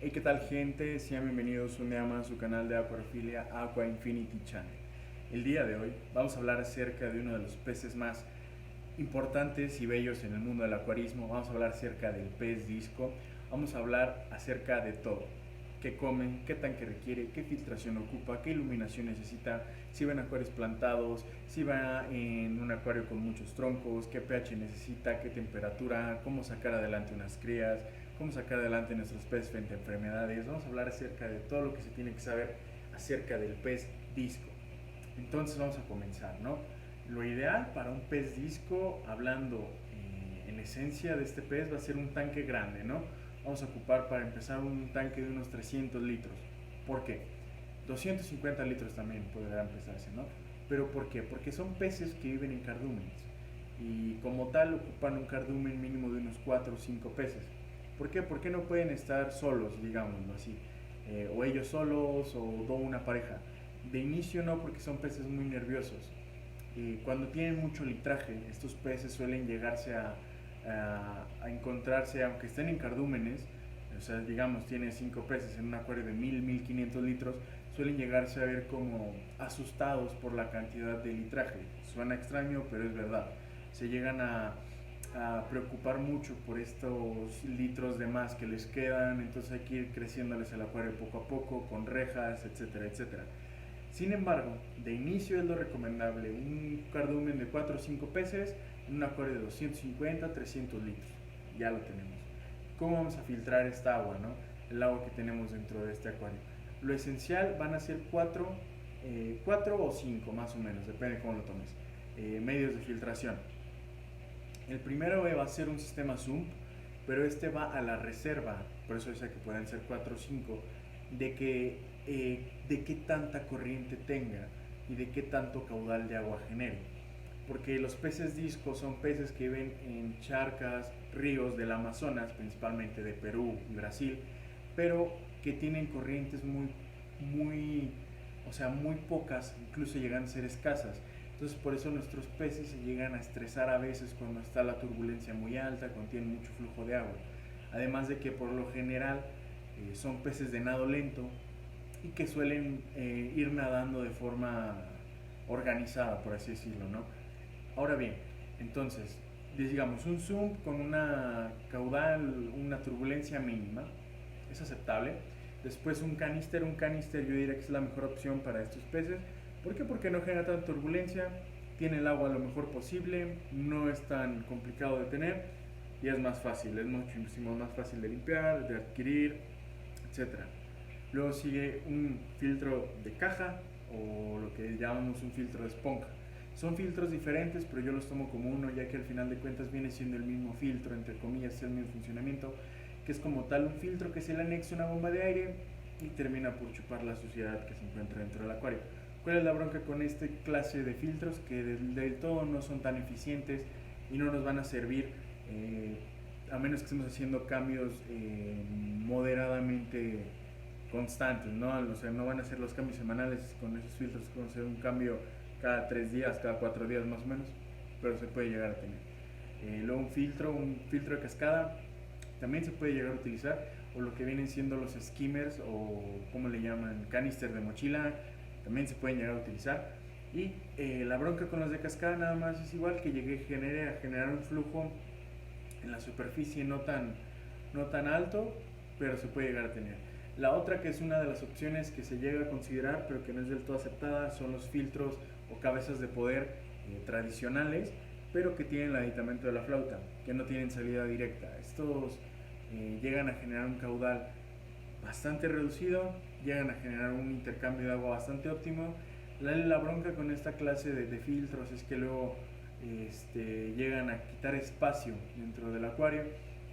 Hey, ¿qué tal, gente? Sean bienvenidos un día más a su canal de acuariofilia Aqua Infinity Channel. El día de hoy vamos a hablar acerca de uno de los peces más importantes y bellos en el mundo del acuarismo. Vamos a hablar acerca del pez disco. Vamos a hablar acerca de todo: qué comen, qué tanque requiere, qué filtración ocupa, qué iluminación necesita, si va en acuarios plantados, si va en un acuario con muchos troncos, qué pH necesita, qué temperatura, cómo sacar adelante unas crías, cómo sacar adelante nuestros peces frente a enfermedades. Vamos a hablar acerca de todo lo que se tiene que saber acerca del pez disco. Entonces vamos a comenzar, ¿no? Lo ideal para un pez disco, hablando en esencia de este pez, va a ser un tanque grande, ¿no? Vamos a ocupar para empezar un tanque de unos 300 litros. ¿Por qué? 250 litros también podrá empezarse, ¿no? ¿Pero por qué? Porque son peces que viven en cardúmenes y como tal ocupan un cardumen mínimo de unos 4 o 5 peces. ¿Por qué? Porque no pueden estar solos, digámoslo así, o ellos solos o una pareja. De inicio no, porque son peces muy nerviosos. Cuando tienen mucho litraje, estos peces suelen llegarse a encontrarse, aunque estén en cardúmenes, o sea, digamos, tiene 5 peces en un acuario de 1500 litros, suelen llegarse a ver como asustados por la cantidad de litraje. Suena extraño, pero es verdad. Se llegan a preocupar mucho por estos litros de más que les quedan, entonces hay que ir creciéndoles el acuario poco a poco, con rejas, etcétera, etcétera. Sin embargo, de inicio es lo recomendable un cardumen de 4 o 5 peces en un acuario de 250 300 litros. Ya lo tenemos. ¿Cómo vamos a filtrar esta agua, no? El agua que tenemos dentro de este acuario. Lo esencial van a ser 4 o 5 más o menos, depende de cómo lo tomes. Medios de filtración. El primero va a ser un sistema Zoom, pero este va a la reserva, por eso dice que pueden ser 4 o 5, de qué tanta corriente tenga y de qué tanto caudal de agua genere. Porque los peces disco son peces que viven en charcas, ríos del Amazonas, principalmente de Perú y Brasil, pero que tienen corrientes muy pocas, incluso llegan a ser escasas. Entonces por eso nuestros peces se llegan a estresar a veces cuando está la turbulencia muy alta, cuando tienen mucho flujo de agua. Además de que por lo general son peces de nado lento y que suelen ir nadando de forma organizada, por así decirlo, ¿no? Ahora bien, entonces, digamos, un zoom con una caudal, una turbulencia mínima, es aceptable. Después un canister yo diría que es la mejor opción para estos peces. ¿Por qué? Porque no genera tanta turbulencia, tiene el agua lo mejor posible, no es tan complicado de tener y es más fácil, es muchísimo más fácil de limpiar, de adquirir, etcétera. Luego sigue un filtro de caja o lo que llamamos un filtro de esponja. Son filtros diferentes, pero yo los tomo como uno, ya que al final de cuentas viene siendo el mismo filtro, entre comillas, es el mismo funcionamiento, que es como tal un filtro que se le anexa una bomba de aire y termina por chupar la suciedad que se encuentra dentro del acuario. ¿Cuál es la bronca con esta clase de filtros? Que del todo no son tan eficientes y no nos van a servir a menos que estemos haciendo cambios moderadamente constantes, ¿no? O sea, no van a ser los cambios semanales con esos filtros, con ser un cambio cada 3 días, cada 4 días más o menos, pero se puede llegar a tener. Luego un filtro de cascada, también se puede llegar a utilizar, o lo que vienen siendo los skimmers, o como le llaman, canister de mochila, también se pueden llegar a utilizar. Y la bronca con los de cascada nada más es igual, que llegue a generar un flujo en la superficie no tan alto, pero se puede llegar a tener. La otra, que es una de las opciones que se llega a considerar pero que no es del todo aceptada, son los filtros o cabezas de poder tradicionales, pero que tienen el aditamento de la flauta, que no tienen salida directa. Estos llegan a generar un caudal bastante reducido, llegan a generar un intercambio de agua bastante óptimo. La bronca con esta clase de filtros es que luego llegan a quitar espacio dentro del acuario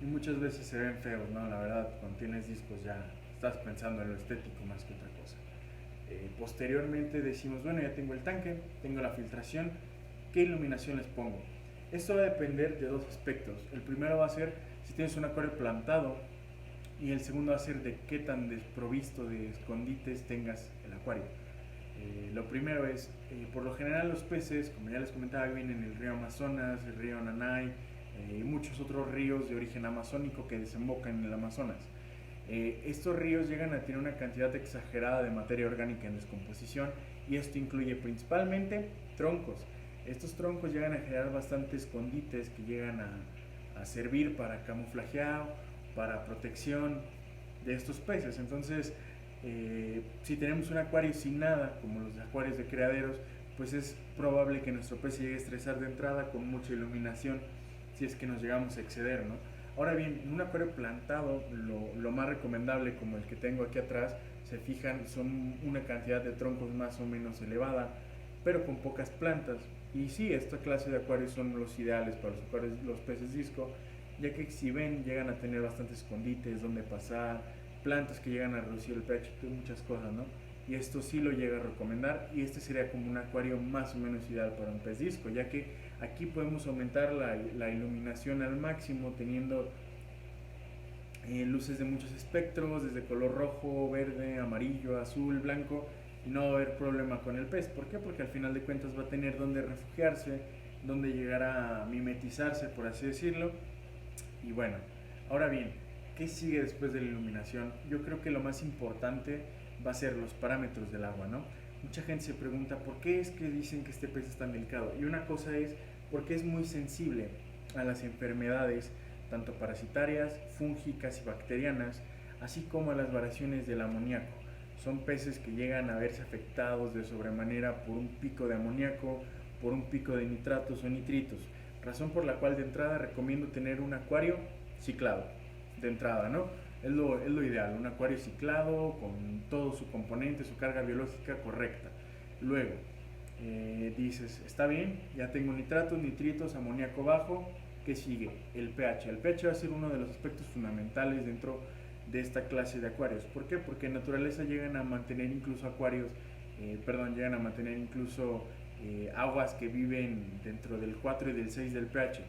y muchas veces se ven feos, ¿no? La verdad, cuando tienes discos ya estás pensando en lo estético más que otra cosa. Posteriormente decimos, bueno, ya tengo el tanque, tengo la filtración, ¿qué iluminación les pongo? Esto va a depender de dos aspectos. El primero va a ser si tienes un acuario plantado y el segundo va a ser de qué tan desprovisto de escondites tengas el acuario. Lo primero es, por lo general los peces, como ya les comentaba, viven en el río Amazonas, el río Nanay y muchos otros ríos de origen amazónico que desembocan en el Amazonas. Estos ríos llegan a tener una cantidad exagerada de materia orgánica en descomposición y esto incluye principalmente troncos. Estos troncos llegan a generar bastantes escondites que llegan a servir para camuflajeado, para protección de estos peces. Entonces, si tenemos un acuario sin nada, como los acuarios de criaderos, pues es probable que nuestro pez se llegue a estresar de entrada con mucha iluminación si es que nos llegamos a exceder, ¿no? Ahora bien, en un acuario plantado, lo más recomendable, como el que tengo aquí atrás, se fijan, son una cantidad de troncos más o menos elevada, pero con pocas plantas. Y sí, esta clase de acuarios son los ideales para los peces disco, ya que si ven, llegan a tener bastantes escondites donde pasar, plantas que llegan a reducir el pH, muchas cosas, ¿no? Y esto sí lo llega a recomendar, y este sería como un acuario más o menos ideal para un pez disco, ya que aquí podemos aumentar la iluminación al máximo teniendo luces de muchos espectros, desde color rojo, verde, amarillo, azul, blanco, y no va a haber problema con el pez. ¿Por qué? Porque al final de cuentas va a tener donde refugiarse, donde llegar a mimetizarse, por así decirlo. Y bueno, ahora bien, ¿qué sigue después de la iluminación? Yo creo que lo más importante va a ser los parámetros del agua, ¿no? Mucha gente se pregunta por qué es que dicen que este pez es tan delicado. Y una cosa es porque es muy sensible a las enfermedades, tanto parasitarias, fúngicas y bacterianas, así como a las variaciones del amoníaco. Son peces que llegan a verse afectados de sobremanera por un pico de amoníaco, por un pico de nitratos o nitritos, razón por la cual de entrada recomiendo tener un acuario ciclado, de entrada, ¿no? Es lo ideal, un acuario ciclado con todo su componente, su carga biológica correcta. Luego, dices, está bien, ya tengo nitratos, nitritos, amoníaco bajo, ¿qué sigue? El pH. El pH va a ser uno de los aspectos fundamentales dentro de esta clase de acuarios. ¿Por qué? Porque en naturaleza llegan a mantener incluso llegan a mantener incluso aguas que viven dentro del 4 y del 6 del pH.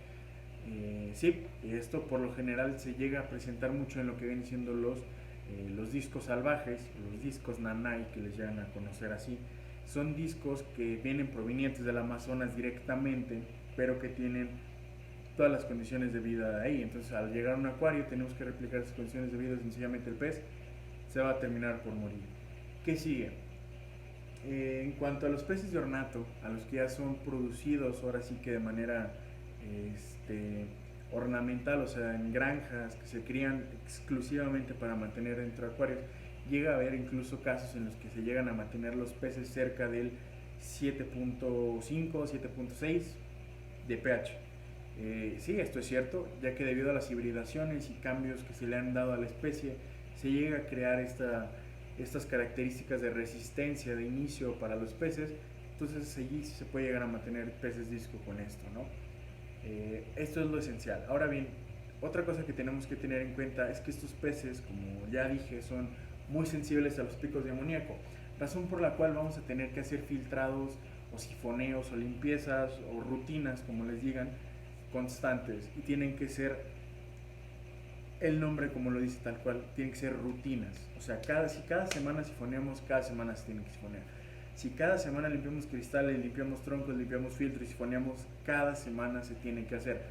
Sí, esto por lo general se llega a presentar mucho en lo que vienen siendo los discos salvajes, los discos nanay, que les llegan a conocer así. Son discos que vienen provenientes del Amazonas directamente, pero que tienen todas las condiciones de vida de ahí. Entonces, al llegar a un acuario, tenemos que replicar esas condiciones de vida. Sencillamente el pez se va a terminar por morir. ¿Qué sigue? En cuanto a los peces de ornato, a los que ya son producidos ahora sí que de manera ornamental, o sea, en granjas que se crían exclusivamente para mantener dentro de acuarios, llega a haber incluso casos en los que se llegan a mantener los peces cerca del 7.5, 7.6 de pH. Sí, esto es cierto, ya que debido a las hibridaciones y cambios que se le han dado a la especie, se llega a crear estas características de resistencia de inicio para los peces. Entonces allí se puede llegar a mantener peces disco con esto, ¿no? Esto es lo esencial. Ahora bien, otra cosa que tenemos que tener en cuenta es que estos peces, como ya dije, son muy sensibles a los picos de amoníaco, razón por la cual vamos a tener que hacer filtrados o sifoneos o limpiezas o rutinas, como les digan, constantes, y tienen que ser, el nombre como lo dice tal cual, tienen que ser rutinas. O sea, si cada semana sifoneamos, cada semana se tiene que sifonear. Si cada semana limpiamos cristales, limpiamos troncos, limpiamos filtros y sifoneamos, cada semana se tiene que hacer.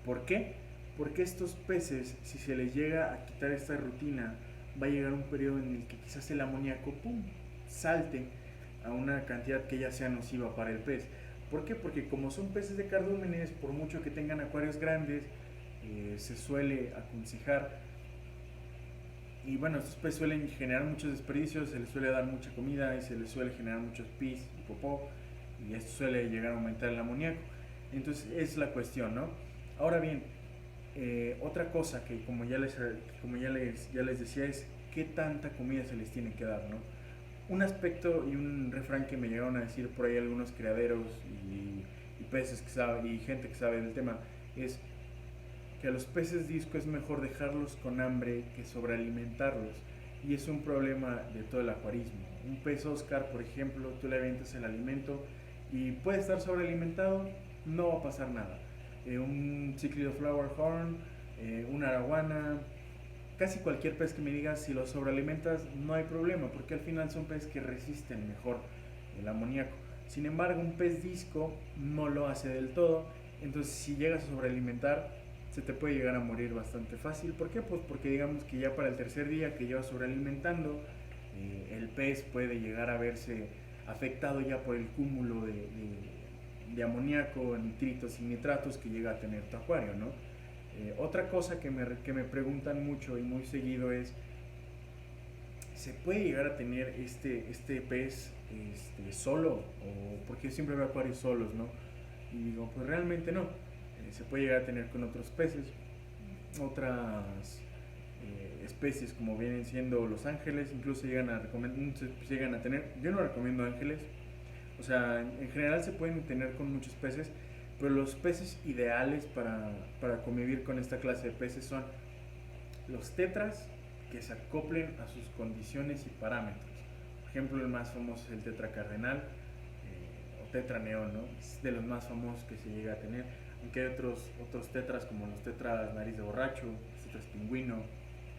¿Por qué? Porque estos peces, si se les llega a quitar esta rutina, va a llegar un periodo en el que quizás el amoníaco salte a una cantidad que ya sea nociva para el pez. ¿Por qué? Porque como son peces de cardúmenes, por mucho que tengan acuarios grandes, se suele aconsejar, y bueno, estos peces suelen generar muchos desperdicios, se les suele dar mucha comida y se les suele generar muchos pis y popó, y esto suele llegar a aumentar el amoníaco. Entonces es la cuestión, ¿no? Ahora bien, otra cosa que como ya les decía es qué tanta comida se les tiene que dar, ¿no? Un aspecto y un refrán que me llegaron a decir por ahí algunos criaderos y peces que saben, y gente que sabe del tema, es que a los peces disco es mejor dejarlos con hambre que sobrealimentarlos, y es un problema de todo el acuarismo. Un pez Oscar, por ejemplo, tú le avientas el alimento y puede estar sobrealimentado, no va a pasar nada. Un cíclido flower horn, una araguana, casi cualquier pez que me digas, si lo sobrealimentas no hay problema, porque al final son peces que resisten mejor el amoníaco. Sin embargo, un pez disco no lo hace del todo, entonces si llegas a sobrealimentar, se te puede llegar a morir bastante fácil. ¿Por qué? Pues porque digamos que ya para el tercer día que llevas sobrealimentando, el pez puede llegar a verse afectado ya por el cúmulo de amoníaco, nitritos y nitratos que llega a tener tu acuario, ¿no? Otra cosa que me preguntan mucho y muy seguido es, ¿se puede llegar a tener este pez solo? O porque yo siempre veo acuarios solos, ¿no? Y digo, pues realmente no. Se puede llegar a tener con otros peces, otras especies como vienen siendo los ángeles, incluso llegan a tener. Yo no recomiendo ángeles, o sea, en general se pueden tener con muchos peces, pero los peces ideales para convivir con esta clase de peces son los tetras que se acoplen a sus condiciones y parámetros. Por ejemplo, el más famoso es el tetra cardenal o tetra neón, ¿no? Es de los más famosos que se llega a tener. Aunque hay otros tetras como los tetras nariz de borracho, los tetras pingüino,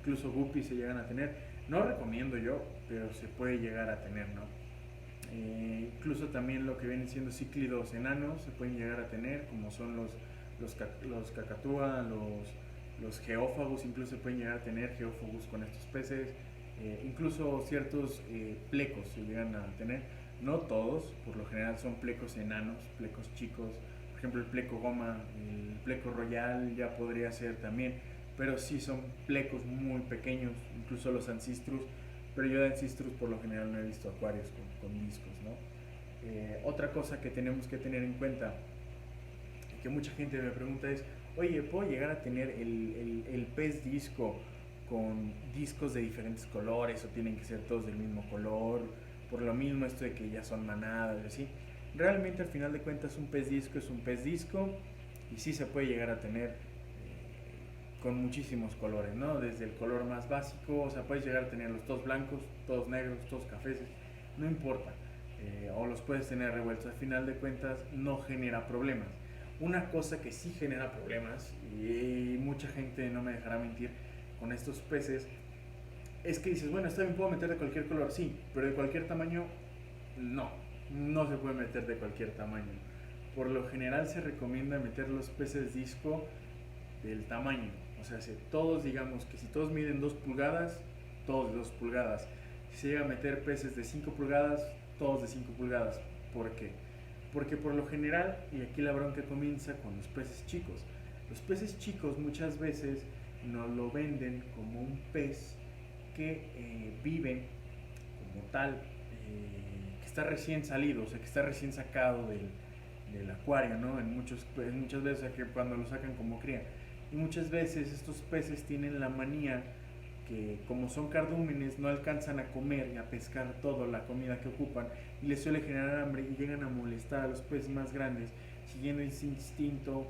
incluso guppies se llegan a tener. No recomiendo yo, pero se puede llegar a tener, ¿no? Incluso también lo que vienen siendo cíclidos enanos se pueden llegar a tener, como son los cacatúa, los geófagos, incluso se pueden llegar a tener geófagos con estos peces. Incluso ciertos plecos se llegan a tener, no todos, por lo general son plecos enanos, plecos chicos. Por ejemplo, el pleco goma, el pleco royal ya podría ser también, pero sí son plecos muy pequeños, incluso los ancistrus, pero yo de ancistrus por lo general no he visto acuarios con discos, ¿no? Otra cosa que tenemos que tener en cuenta, que mucha gente me pregunta es, oye, ¿puedo llegar a tener el pez disco con discos de diferentes colores o tienen que ser todos del mismo color? Por lo mismo esto de que ya son manadas, así. Realmente al final de cuentas un pez disco es un pez disco y sí se puede llegar a tener con muchísimos colores, ¿no? Desde el color más básico, o sea, puedes llegar a tenerlos todos blancos, todos negros, todos cafés, no importa, o los puedes tener revueltos, al final de cuentas no genera problemas. Una cosa que sí genera problemas, y mucha gente no me dejará mentir con estos peces, es que dices, bueno, está bien, puedo meter de cualquier color, sí, pero de cualquier tamaño, no se puede meter de cualquier tamaño. Por lo general se recomienda meter los peces disco del tamaño, o sea, si todos, digamos que si todos miden 2 pulgadas, todos de 2 pulgadas. Si se llega a meter peces de 5 pulgadas, todos de 5 pulgadas. ¿Por qué? Porque por lo general, y aquí la bronca comienza con los peces chicos. Los peces chicos muchas veces nos lo venden como un pez que vive como tal, que está recién salido, o sea, que está recién sacado del acuario, ¿no? Muchas veces, o sea, que cuando lo sacan como cría. Y muchas veces estos peces tienen la manía que, como son cardúmenes, no alcanzan a comer y a pescar toda la comida que ocupan y les suele generar hambre y llegan a molestar a los peces más grandes, siguiendo ese instinto,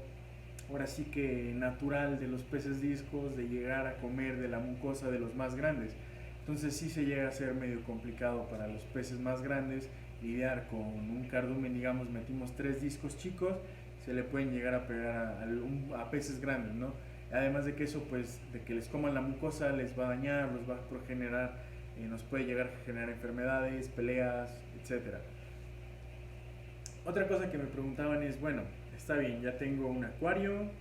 ahora sí que natural, de los peces discos, de llegar a comer de la mucosa de los más grandes. Entonces sí se llega a ser medio complicado para los peces más grandes lidiar con un cardumen. Digamos, metimos 3 discos chicos, se le pueden llegar a pegar a peces grandes, ¿no? Además de que eso, pues, de que les coman la mucosa, les va a dañar, los va a generar, nos puede llegar a generar enfermedades, peleas, etc. Otra cosa que me preguntaban es, bueno, está bien, ya tengo un acuario,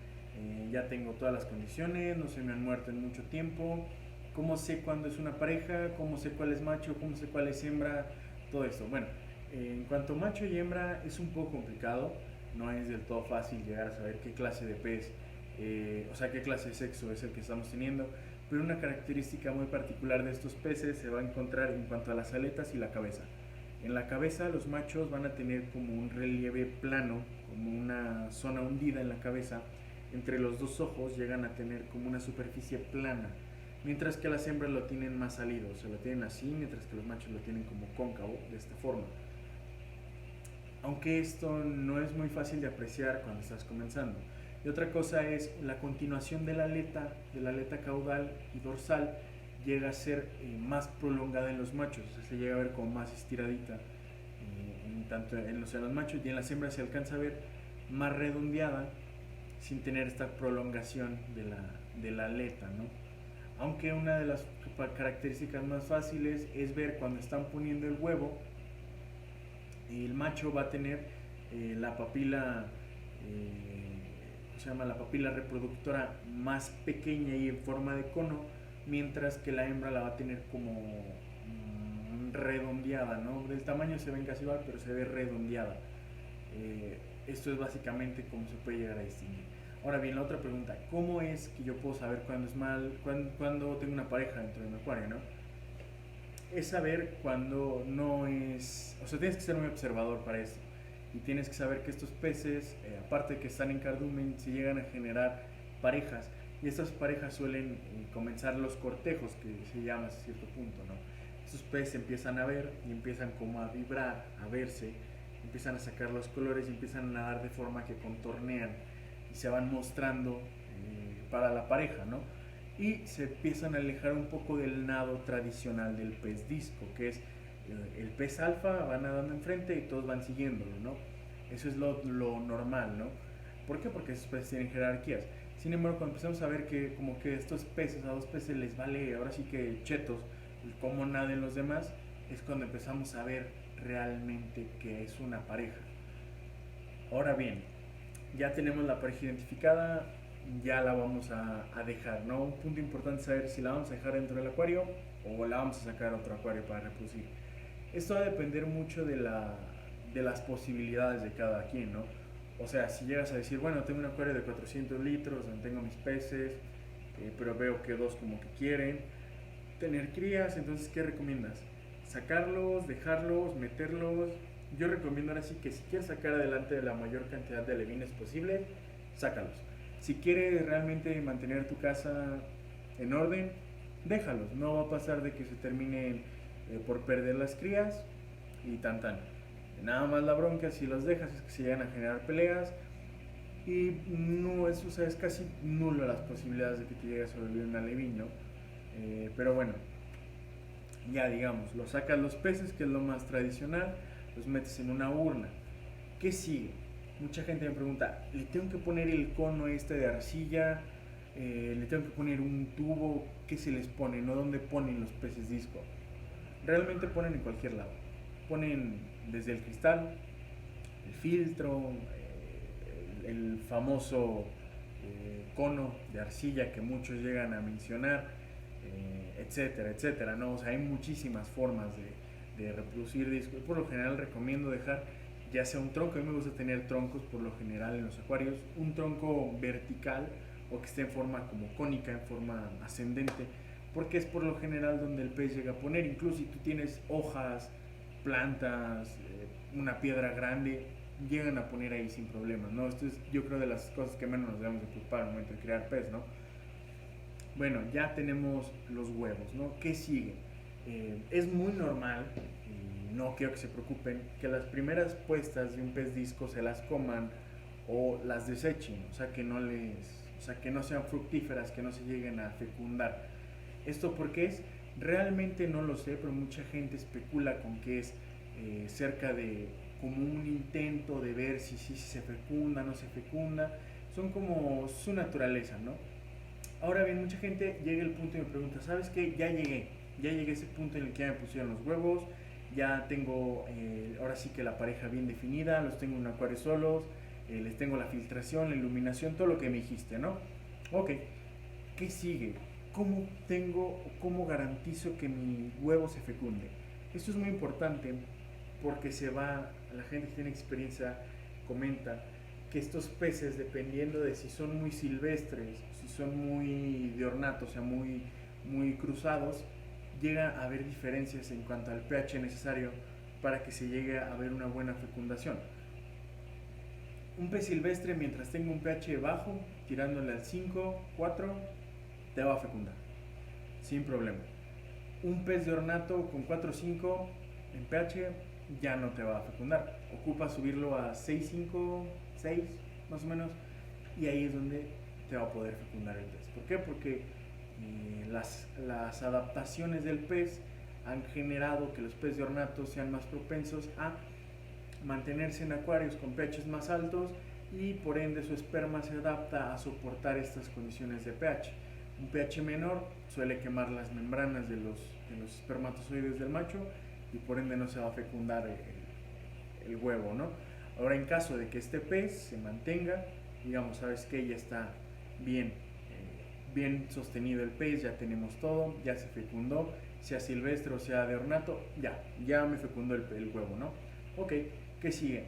ya tengo todas las condiciones, no se me han muerto en mucho tiempo, ¿cómo sé cuándo es una pareja? ¿Cómo sé cuál es macho? ¿Cómo sé cuál es hembra? Todo esto. Bueno, en cuanto a macho y hembra es un poco complicado, no es del todo fácil llegar a saber qué clase de pez, o sea, qué clase de sexo es el que estamos teniendo, pero una característica muy particular de estos peces se va a encontrar en cuanto a las aletas y la cabeza. En la cabeza los machos van a tener como un relieve plano, como una zona hundida en la cabeza. Entre los dos ojos llegan a tener como una superficie plana, mientras que las hembras lo tienen más salido, o sea, lo tienen así, mientras que los machos lo tienen como cóncavo, de esta forma. Aunque esto no es muy fácil de apreciar cuando estás comenzando. Y otra cosa es la continuación de la aleta caudal y dorsal llega a ser más prolongada en los machos, o sea, se llega a ver como más estiradita, tanto en los machos, y en las hembras se alcanza a ver más redondeada sin tener esta prolongación de la aleta, ¿no? Aunque una de las características más fáciles es ver cuando están poniendo el huevo, el macho va a tener la papila, o se llama la papila reproductora más pequeña y en forma de cono, mientras que la hembra la va a tener como redondeada, ¿no? Del tamaño se ven casi igual, pero se ve redondeada. Esto es básicamente cómo se puede llegar a distinguir. Ahora bien, la otra pregunta, ¿cómo es que yo puedo saber cuándo es mal, cuándo tengo una pareja dentro de mi acuario, ¿no? Es saber cuando no es, o sea, tienes que ser muy observador para eso. Y tienes que saber que estos peces, aparte de que están en cardumen, se llegan a generar parejas. Y estas parejas suelen comenzar los cortejos, que se llama a cierto punto, ¿no? Estos peces empiezan a ver y empiezan como a vibrar, a verse, empiezan a sacar los colores y empiezan a nadar de forma que contornean y se van mostrando para la pareja, ¿no? Y se empiezan a alejar un poco del nado tradicional del pez disco, que es el pez alfa va nadando enfrente y todos van siguiéndolo, ¿no? Eso es lo normal, ¿no? ¿Por qué? Porque esos peces tienen jerarquías. Sin embargo, cuando empezamos a ver que como que estos peces, a dos peces les vale ahora sí que chetos cómo naden los demás, es cuando empezamos a ver realmente que es una pareja. Ahora bien, ya tenemos la pareja identificada, ya la vamos a dejar, ¿no? Un punto importante es saber si la vamos a dejar dentro del acuario o la vamos a sacar a otro acuario para reproducir. Esto va a depender mucho de las posibilidades de cada quien, ¿no? O sea, si llegas a decir, bueno, tengo un acuario de 400 litros donde tengo mis peces, pero veo que dos como que quieren tener crías, entonces, ¿qué recomiendas? Sacarlos, dejarlos, meterlos. Yo recomiendo ahora sí que si quieres sacar adelante la mayor cantidad de alevines posible, sácalos. Si quieres realmente mantener tu casa en orden, déjalos. No va a pasar de que se terminen por perder las crías y tan. Nada más la bronca si los dejas es que se llegan a generar peleas y no es, o sea, es casi nulo las posibilidades de que te llegue a sobrevivir un alevín, ¿no? Pero bueno, ya digamos, los sacas los peces, que es lo más tradicional, los metes en una urna. ¿Qué sigue? Mucha gente me pregunta, ¿le tengo que poner el cono este de arcilla? ¿Le tengo que poner un tubo? ¿Qué se les pone? ¿No? ¿Dónde ponen los peces disco? Realmente ponen en cualquier lado. Ponen desde el cristal, el filtro, el famoso cono de arcilla que muchos llegan a mencionar, etcétera, etcétera, ¿no? O sea, hay muchísimas formas de reproducir discos. Por lo general recomiendo dejar ya sea un tronco, a mí me gusta tener troncos por lo general en los acuarios, un tronco vertical o que esté en forma como cónica, en forma ascendente, porque es por lo general donde el pez llega a poner. Incluso si tú tienes hojas, plantas, una piedra grande, llegan a poner ahí sin problemas, ¿no? Esto es, yo creo, de las cosas que menos nos debemos de preocupar al momento de crear pez, ¿no? Bueno, ya tenemos los huevos, ¿no? ¿Qué sigue? Es muy normal, y no quiero que se preocupen, que las primeras puestas de un pez disco se las coman o las desechen, o sea, que no sean fructíferas, que no se lleguen a fecundar. ¿Esto por qué es? Realmente no lo sé, pero mucha gente especula con que es cerca de como un intento de ver si se fecunda, no se fecunda. Son como su naturaleza, ¿no? Ahora bien, mucha gente llega al punto y me pregunta, ¿sabes qué? Ya llegué a ese punto en el que ya me pusieron los huevos, ya tengo ahora sí que la pareja bien definida, los tengo en un acuario solos, les tengo la filtración, la iluminación, todo lo que me dijiste, ¿no? Ok, ¿qué sigue? ¿Cómo garantizo que mi huevo se fecunde? Esto es muy importante porque la gente que tiene experiencia comenta que estos peces, dependiendo de si son muy silvestres, si son muy de ornato, o sea, muy cruzados, llega a haber diferencias en cuanto al pH necesario para que se llegue a ver una buena fecundación. Un pez silvestre, mientras tenga un pH bajo, tirándole al 5, 4, te va a fecundar, sin problema. Un pez de ornato con 4 o 5 en pH ya no te va a fecundar. Ocupa subirlo a 6, 5, 6 más o menos, y ahí es donde te va a poder fecundar el pez. ¿Por qué? Porque las adaptaciones del pez han generado que los peces de ornato sean más propensos a mantenerse en acuarios con pHs más altos y por ende su esperma se adapta a soportar estas condiciones de pH. Un pH menor suele quemar las membranas de los espermatozoides del macho y por ende no se va a fecundar el huevo, ¿no? Ahora, en caso de que este pez se mantenga, digamos, sabes que ya está bien, bien sostenido el pez, ya tenemos todo, ya se fecundó, sea silvestre o sea de ornato, ya me fecundó el huevo, ¿no? Ok, ¿qué sigue?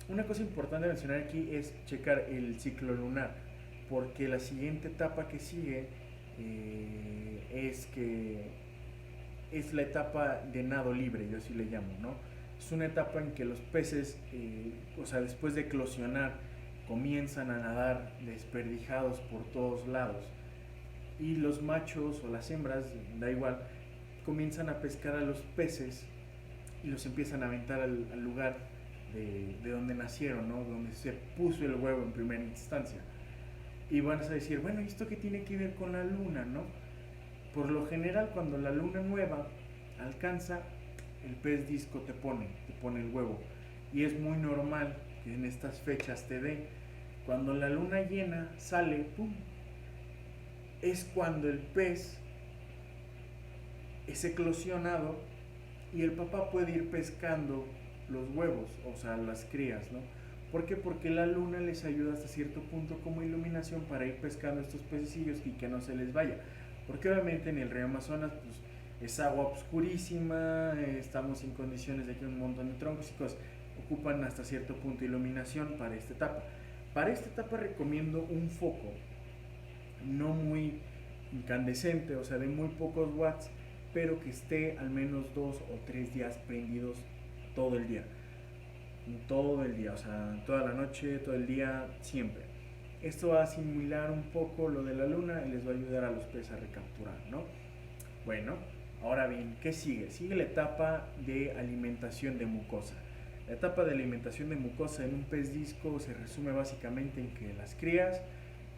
Una cosa importante de mencionar aquí es checar el ciclo lunar, porque la siguiente etapa que sigue es que es la etapa de nado libre, yo así le llamo, ¿no? Es una etapa en que los peces, o sea, después de eclosionar, comienzan a nadar desperdijados por todos lados. Y los machos o las hembras, da igual, comienzan a pescar a los peces y los empiezan a aventar al lugar de donde nacieron, ¿no? Donde se puso el huevo en primera instancia. Y van a decir, bueno, ¿y esto qué tiene que ver con la luna, no? Por lo general, cuando la luna nueva alcanza, el pez disco te pone el huevo. Y es muy normal que en estas fechas te dé. Cuando la luna llena sale, ¡pum! Es cuando el pez es eclosionado y el papá puede ir pescando los huevos, o sea, las crías, ¿no? ¿Por qué? Porque la luna les ayuda hasta cierto punto como iluminación para ir pescando estos pececillos y que no se les vaya. Porque obviamente en el río Amazonas pues, es agua oscurísima, estamos en condiciones de que un montón de troncos y cosas ocupan hasta cierto punto iluminación para esta etapa. Para esta etapa recomiendo un foco no muy incandescente, o sea, de muy pocos watts, pero que esté al menos 2 o 3 días prendidos todo el día. Todo el día, o sea, toda la noche, todo el día, siempre. Esto va a simular un poco lo de la luna y les va a ayudar a los peces a recapturar, ¿no? Bueno, ahora bien, ¿qué sigue? Sigue la etapa de alimentación de mucosa. La etapa de alimentación de mucosa en un pez disco se resume básicamente en que las crías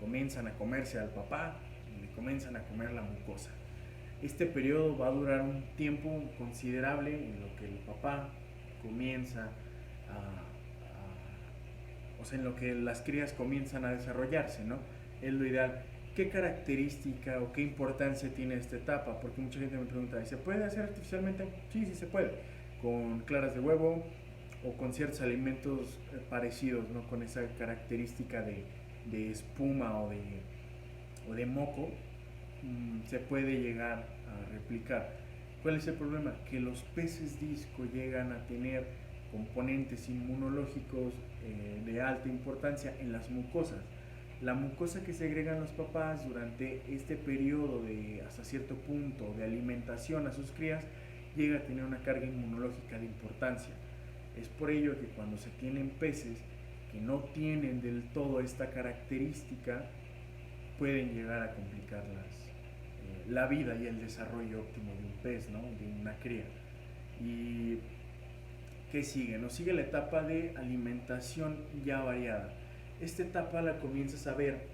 comienzan a comerse al papá y le comienzan a comer la mucosa. Este periodo va a durar un tiempo considerable en lo que el papá comienza o sea, en lo que las crías comienzan a desarrollarse, ¿no? Es lo ideal. ¿Qué característica o qué importancia tiene esta etapa? Porque mucha gente me pregunta, ¿se puede hacer artificialmente? Sí, sí se puede, con claras de huevo o con ciertos alimentos parecidos, ¿no? Con esa característica de espuma o de moco, se puede llegar a replicar. ¿Cuál es el problema? Que los peces disco llegan a tener componentes inmunológicos de alta importancia en las mucosas. La mucosa que segregan los papás durante este periodo de hasta cierto punto de alimentación a sus crías llega a tener una carga inmunológica de importancia. Es por ello que cuando se tienen peces que no tienen del todo esta característica, pueden llegar a complicarlas la vida y el desarrollo óptimo de un pez, ¿no? De una cría. Y ¿qué sigue? Nos sigue la etapa de alimentación ya variada. Esta etapa la comienzas a ver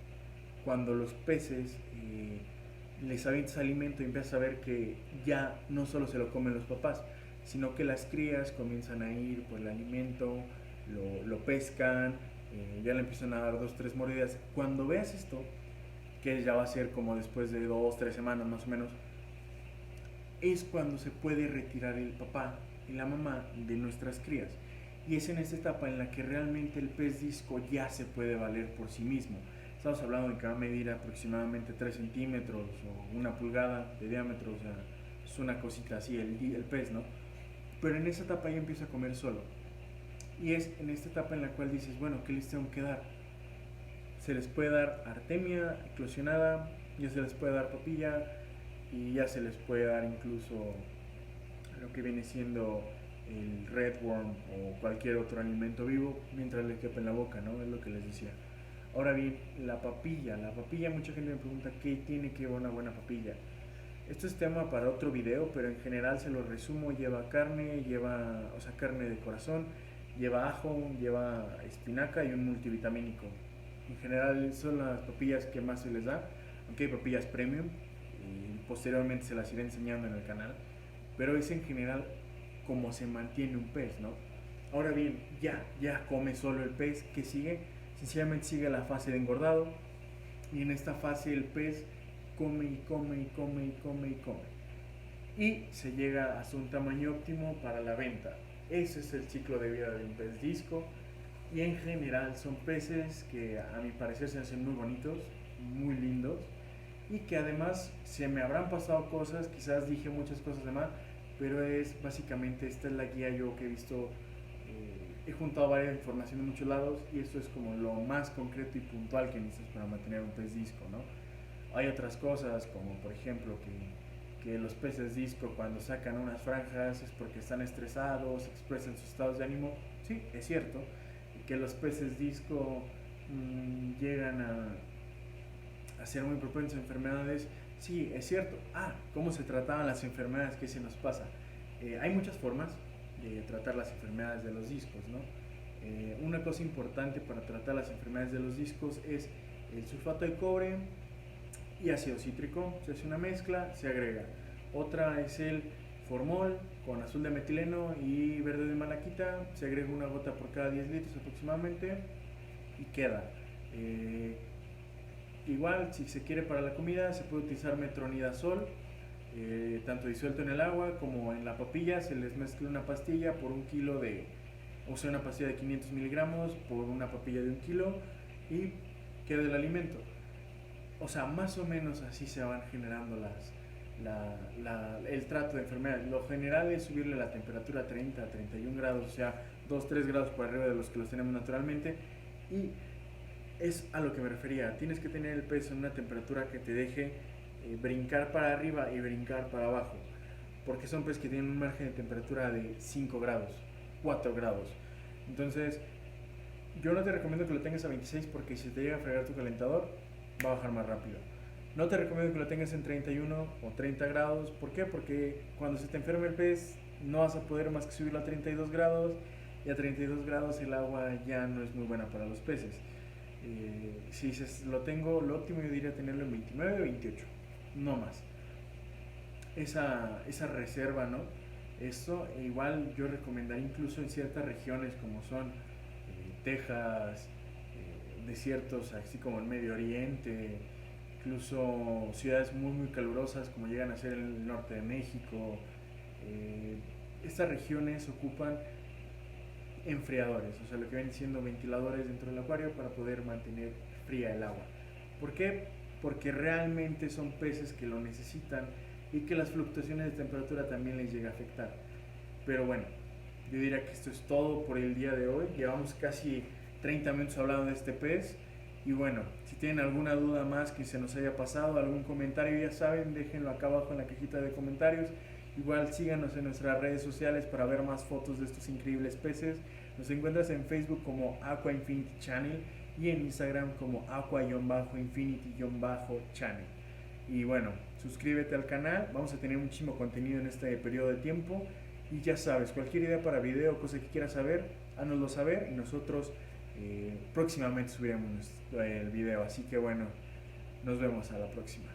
cuando los peces les avientas alimento y empiezas a ver que ya no solo se lo comen los papás, sino que las crías comienzan a ir por el alimento, lo pescan, ya le empiezan a dar 2, 3 mordidas. Cuando veas esto, que ya va a ser como después de 2, 3 semanas más o menos, es cuando se puede retirar el papá y la mamá de nuestras crías. Y es en esta etapa en la que realmente el pez disco ya se puede valer por sí mismo. Estamos hablando de que va a medir aproximadamente 3 centímetros o 1 pulgada de diámetro, o sea, es una cosita así el pez, ¿no? Pero en esa etapa ya empieza a comer solo. Y es en esta etapa en la cual dices, bueno, ¿qué les tengo que dar? Se les puede dar artemia eclosionada, ya se les puede dar papilla y ya se les puede dar incluso lo que viene siendo el redworm o cualquier otro alimento vivo mientras le quepa en la boca, ¿no? Es lo que les decía. Ahora bien, la papilla, mucha gente me pregunta qué tiene que ver una buena papilla. Esto es tema para otro video, pero en general se lo resumo, lleva carne, o sea, carne de corazón, lleva ajo, lleva espinaca y un multivitamínico. En general son las papillas que más se les da, aunque hay papillas premium y posteriormente se las iré enseñando en el canal, pero es en general como se mantiene un pez, ¿no? Ahora bien, ya come solo el pez, ¿qué sigue? Sencillamente sigue la fase de engordado y en esta fase el pez come y come y come y come y come y se llega hasta un tamaño óptimo para la venta. Ese es el ciclo de vida de un pez disco y en general son peces que a mi parecer se hacen muy bonitos, muy lindos, y que además se me habrán pasado cosas, quizás dije muchas cosas de más, pero es básicamente, esta es la guía yo que he visto, he juntado varias información de muchos lados y esto es como lo más concreto y puntual que necesitas para mantener un pez disco, ¿no? Hay otras cosas como por ejemplo que los peces disco cuando sacan unas franjas es porque están estresados, expresan sus estados de ánimo, sí, es cierto, que los peces disco llegan a ser muy propensos a enfermedades, sí, es cierto. ¿Cómo se trataban las enfermedades? ¿Qué se nos pasa? Hay muchas formas de tratar las enfermedades de los discos, ¿no? Una cosa importante para tratar las enfermedades de los discos es el sulfato de cobre y ácido cítrico. Se hace una mezcla, se agrega. Otra es el formol con azul de metileno y verde de malaquita. Se agrega una gota por cada 10 litros aproximadamente y queda. Igual, si se quiere para la comida, se puede utilizar metronidazol, tanto disuelto en el agua como en la papilla. Se les mezcla una pastilla por un kilo o sea, una pastilla de 500 miligramos por una papilla de un kilo y queda el alimento. O sea, más o menos así se van generando el trato de enfermedades. Lo general es subirle la temperatura a 30, a 31 grados, o sea, 2-3 grados por arriba de los que los tenemos naturalmente. Y es a lo que me refería, tienes que tener el pez en una temperatura que te deje brincar para arriba y brincar para abajo, porque son peces que tienen un margen de temperatura de 5 grados, 4 grados. Entonces, yo no te recomiendo que lo tengas a 26 porque si te llega a fregar tu calentador, va a bajar más rápido. No te recomiendo que lo tengas en 31 o 30 grados. ¿Por qué? Porque cuando se te enferme el pez, no vas a poder más que subirlo a 32 grados y a 32 grados el agua ya no es muy buena para los peces. Si lo tengo, lo óptimo yo diría tenerlo en 29 o 28, no más. Esa reserva, ¿no? Esto igual yo recomendaría incluso en ciertas regiones como son Texas, desiertos así como el Medio Oriente, incluso ciudades muy muy calurosas como llegan a ser el norte de México. Estas regiones ocupan enfriadores, o sea, lo que vienen siendo ventiladores dentro del acuario para poder mantener fría el agua. ¿Por qué? Porque realmente son peces que lo necesitan y que las fluctuaciones de temperatura también les llega a afectar. Pero bueno, yo diría que esto es todo por el día de hoy. Llevamos casi 30 minutos hablando de este pez. Y bueno, si tienen alguna duda más que se nos haya pasado, algún comentario, ya saben, déjenlo acá abajo en la cajita de comentarios. Igual síganos en nuestras redes sociales para ver más fotos de estos increíbles peces. Nos encuentras en Facebook como Aqua Infinity Channel y en Instagram como Aqua-Infinity-Channel. Y bueno, suscríbete al canal, vamos a tener muchísimo contenido en este periodo de tiempo. Y ya sabes, cualquier idea para video o cosa que quieras saber, hánoslo saber y nosotros próximamente subiremos el video. Así que bueno, nos vemos a la próxima.